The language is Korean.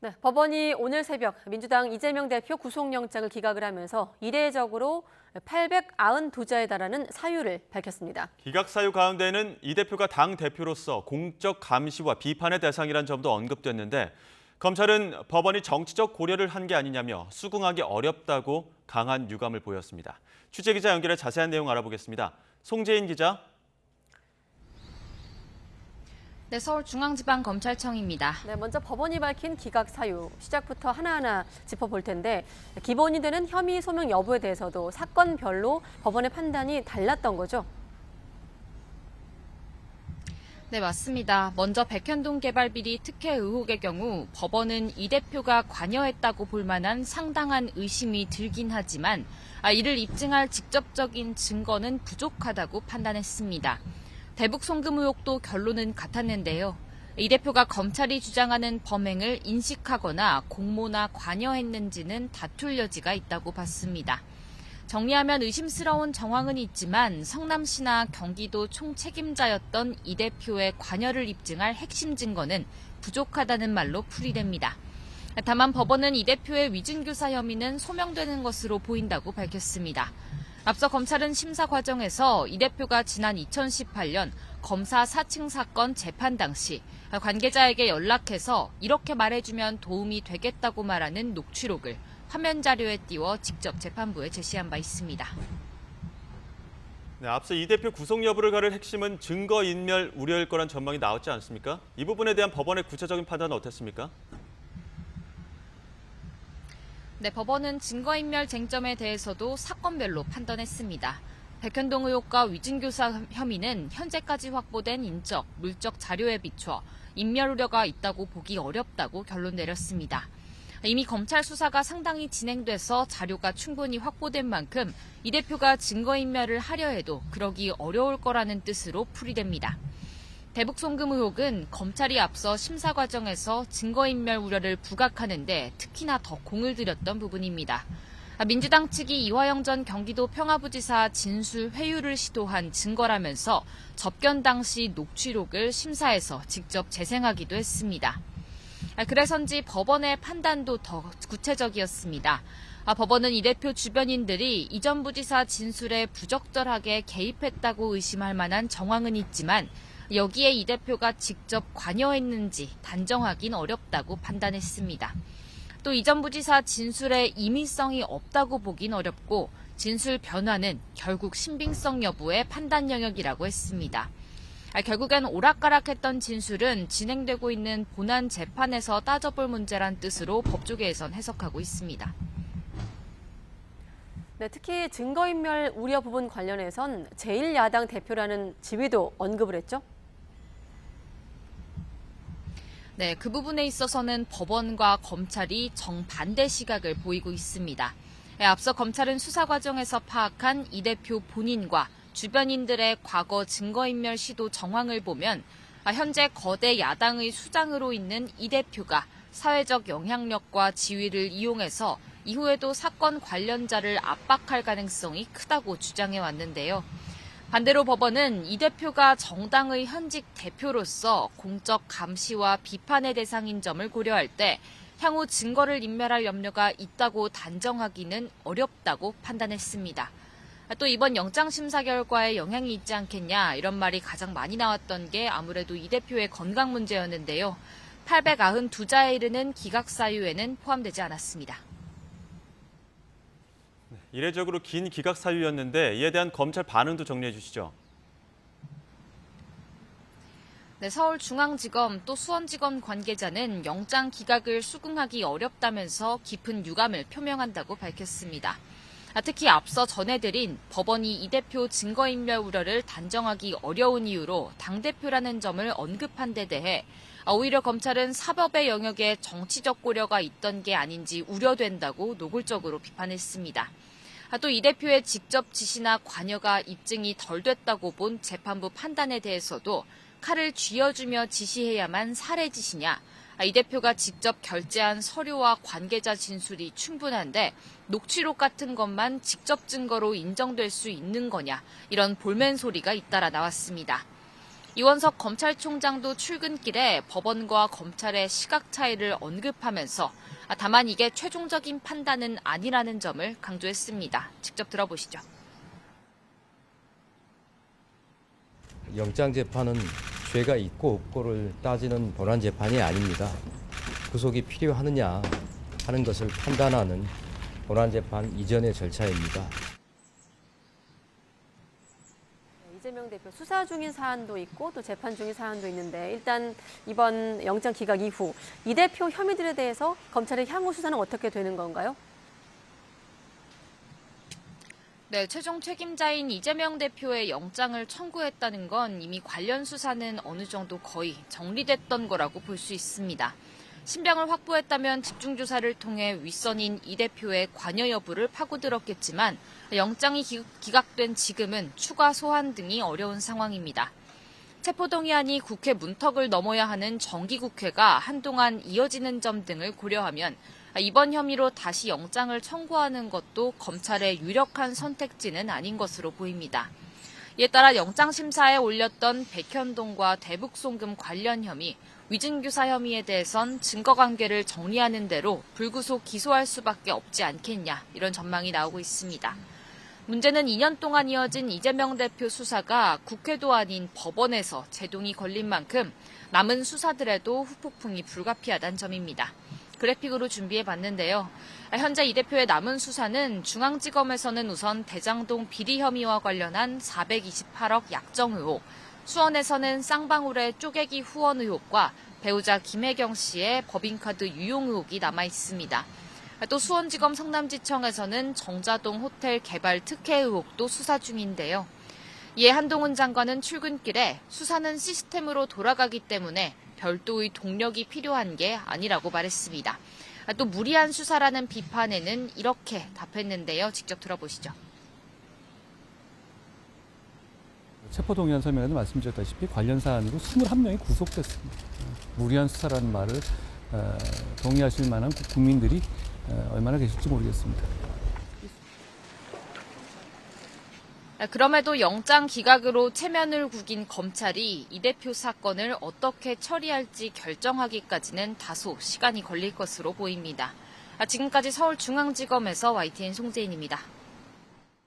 네, 법원이 오늘 새벽 민주당 이재명 대표 구속영장을 기각을 하면서 이례적으로 892자에 달하는 사유를 밝혔습니다. 기각 사유 가운데는 이 대표가 당 대표로서 공적 감시와 비판의 대상이란 점도 언급됐는데 검찰은 법원이 정치적 고려를 한 게 아니냐며 수긍하기 어렵다고 강한 유감을 보였습니다. 취재기자 연결해 자세한 내용 알아보겠습니다. 송재인 기자. 네, 서울중앙지방검찰청입니다. 네, 먼저 법원이 밝힌 기각 사유 시작부터 하나하나 짚어볼 텐데 기본이 되는 혐의 소명 여부에 대해서도 사건별로 법원의 판단이 달랐던 거죠? 네, 맞습니다. 먼저 백현동 개발비리 특혜 의혹의 경우 법원은 이 대표가 관여했다고 볼 만한 상당한 의심이 들긴 하지만 이를 입증할 직접적인 증거는 부족하다고 판단했습니다. 대북 송금 의혹도 결론은 같았는데요. 이 대표가 검찰이 주장하는 범행을 인식하거나 공모나 관여했는지는 다툴 여지가 있다고 봤습니다. 정리하면 의심스러운 정황은 있지만 성남시나 경기도 총책임자였던 이 대표의 관여를 입증할 핵심 증거는 부족하다는 말로 풀이됩니다. 다만 법원은 이 대표의 위증교사 혐의는 소명되는 것으로 보인다고 밝혔습니다. 앞서 검찰은 심사 과정에서 이 대표가 지난 2018년 검사 사칭 사건 재판 당시 관계자에게 연락해서 이렇게 말해주면 도움이 되겠다고 말하는 녹취록을 화면 자료에 띄워 직접 재판부에 제시한 바 있습니다. 네, 앞서 이 대표 구속 여부를 가를 핵심은 증거인멸 우려일 거란 전망이 나왔지 않습니까? 이 부분에 대한 법원의 구체적인 판단은 어땠습니까? 네, 법원은 증거인멸 쟁점에 대해서도 사건별로 판단했습니다. 백현동 의혹과 위증교사 혐의는 현재까지 확보된 인적, 물적 자료에 비춰 인멸 우려가 있다고 보기 어렵다고 결론 내렸습니다. 이미 검찰 수사가 상당히 진행돼서 자료가 충분히 확보된 만큼 이 대표가 증거인멸을 하려 해도 그러기 어려울 거라는 뜻으로 풀이됩니다. 대북 송금 의혹은 검찰이 앞서 심사 과정에서 증거인멸 우려를 부각하는데 특히나 더 공을 들였던 부분입니다. 민주당 측이 이화영 전 경기도 평화부지사 진술 회유를 시도한 증거라면서 접견 당시 녹취록을 심사에서 직접 재생하기도 했습니다. 그래서인지 법원의 판단도 더 구체적이었습니다. 법원은 이 대표 주변인들이 이 전 부지사 진술에 부적절하게 개입했다고 의심할 만한 정황은 있지만 여기에 이 대표가 직접 관여했는지 단정하긴 어렵다고 판단했습니다. 또 이 전 부지사 진술에 임의성이 없다고 보긴 어렵고 진술 변화는 결국 신빙성 여부의 판단 영역이라고 했습니다. 결국엔 오락가락했던 진술은 진행되고 있는 본안 재판에서 따져볼 문제란 뜻으로 법조계에선 해석하고 있습니다. 네, 특히 증거인멸 우려 부분 관련해선 제1야당 대표라는 지위도 언급을 했죠? 네, 그 부분에 있어서는 법원과 검찰이 정반대 시각을 보이고 있습니다. 앞서 검찰은 수사 과정에서 파악한 이 대표 본인과 주변인들의 과거 증거인멸 시도 정황을 보면 현재 거대 야당의 수장으로 있는 이 대표가 사회적 영향력과 지위를 이용해서 이후에도 사건 관련자를 압박할 가능성이 크다고 주장해 왔는데요. 반대로 법원은 이 대표가 정당의 현직 대표로서 공적 감시와 비판의 대상인 점을 고려할 때 향후 증거를 인멸할 염려가 있다고 단정하기는 어렵다고 판단했습니다. 또 이번 영장심사 결과에 영향이 있지 않겠냐 이런 말이 가장 많이 나왔던 게 아무래도 이 대표의 건강 문제였는데요. 892자에 이르는 기각 사유에는 포함되지 않았습니다. 이례적으로 긴 기각 사유였는데 이에 대한 검찰 반응도 정리해 주시죠. 네, 서울중앙지검 또 수원지검 관계자는 영장 기각을 수긍하기 어렵다면서 깊은 유감을 표명한다고 밝혔습니다. 특히 앞서 전해드린 법원이 이 대표 증거인멸 우려를 단정하기 어려운 이유로 당대표라는 점을 언급한 데 대해 오히려 검찰은 사법의 영역에 정치적 고려가 있던 게 아닌지 우려된다고 노골적으로 비판했습니다. 또 이 대표의 직접 지시나 관여가 입증이 덜 됐다고 본 재판부 판단에 대해서도 칼을 쥐어주며 지시해야만 살해 짓이냐, 이 대표가 직접 결제한 서류와 관계자 진술이 충분한데 녹취록 같은 것만 직접 증거로 인정될 수 있는 거냐, 이런 볼멘 소리가 잇따라 나왔습니다. 이원석 검찰총장도 출근길에 법원과 검찰의 시각 차이를 언급하면서 다만 이게 최종적인 판단은 아니라는 점을 강조했습니다. 직접 들어보시죠. 영장재판은 죄가 있고 없고를 따지는 본안재판이 아닙니다. 구속이 필요하느냐 하는 것을 판단하는 본안재판 이전의 절차입니다. 이재명 대표 수사 중인 사안도 있고 또 재판 중인 사안도 있는데 일단 이번 영장 기각 이후 이 대표 혐의들에 대해서 검찰의 향후 수사는 어떻게 되는 건가요? 네, 최종 책임자인 이재명 대표의 영장을 청구했다는 건 이미 관련 수사는 어느 정도 거의 정리됐던 거라고 볼 수 있습니다. 신병을 확보했다면 집중조사를 통해 윗선인 이 대표의 관여 여부를 파고들었겠지만 영장이 기각된 지금은 추가 소환 등이 어려운 상황입니다. 체포동의안이 국회 문턱을 넘어야 하는 정기국회가 한동안 이어지는 점 등을 고려하면 이번 혐의로 다시 영장을 청구하는 것도 검찰의 유력한 선택지는 아닌 것으로 보입니다. 이에 따라 영장심사에 올렸던 백현동과 대북송금 관련 혐의, 위증교사 혐의에 대해선 증거관계를 정리하는 대로 불구속 기소할 수밖에 없지 않겠냐 이런 전망이 나오고 있습니다. 문제는 2년 동안 이어진 이재명 대표 수사가 국회도 아닌 법원에서 제동이 걸린 만큼 남은 수사들에도 후폭풍이 불가피하다는 점입니다. 그래픽으로 준비해봤는데요. 현재 이 대표의 남은 수사는 중앙지검에서는 우선 대장동 비리 혐의와 관련한 428억 약정 의혹, 수원에서는 쌍방울의 쪼개기 후원 의혹과 배우자 김혜경 씨의 법인카드 유용 의혹이 남아있습니다. 또 수원지검 성남지청에서는 정자동 호텔 개발 특혜 의혹도 수사 중인데요. 이에 한동훈 장관은 출근길에 수사는 시스템으로 돌아가기 때문에 별도의 동력이 필요한 게 아니라고 말했습니다. 또 무리한 수사라는 비판에는 이렇게 답했는데요. 직접 들어보시죠. 체포동의안 서명에도 말씀드렸다시피 관련 사안으로 21명이 구속됐습니다. 무리한 수사라는 말을 동의하실 만한 국민들이 얼마나 계실지 모르겠습니다. 그럼에도 영장 기각으로 체면을 구긴 검찰이 이 대표 사건을 어떻게 처리할지 결정하기까지는 다소 시간이 걸릴 것으로 보입니다. 지금까지 서울중앙지검에서 YTN 송재인입니다.